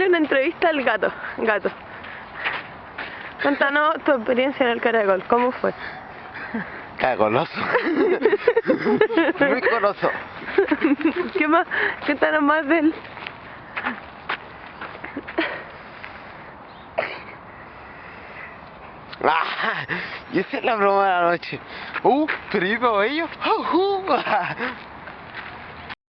una entrevista al gato. Gato. Cuéntanos tu experiencia en el caracol, ¿cómo fue? Cagoloso. Muy goloso. ¿Qué más? Cuéntanos más de él. Ah, y esa es la broma de la noche. Pero iba ellos.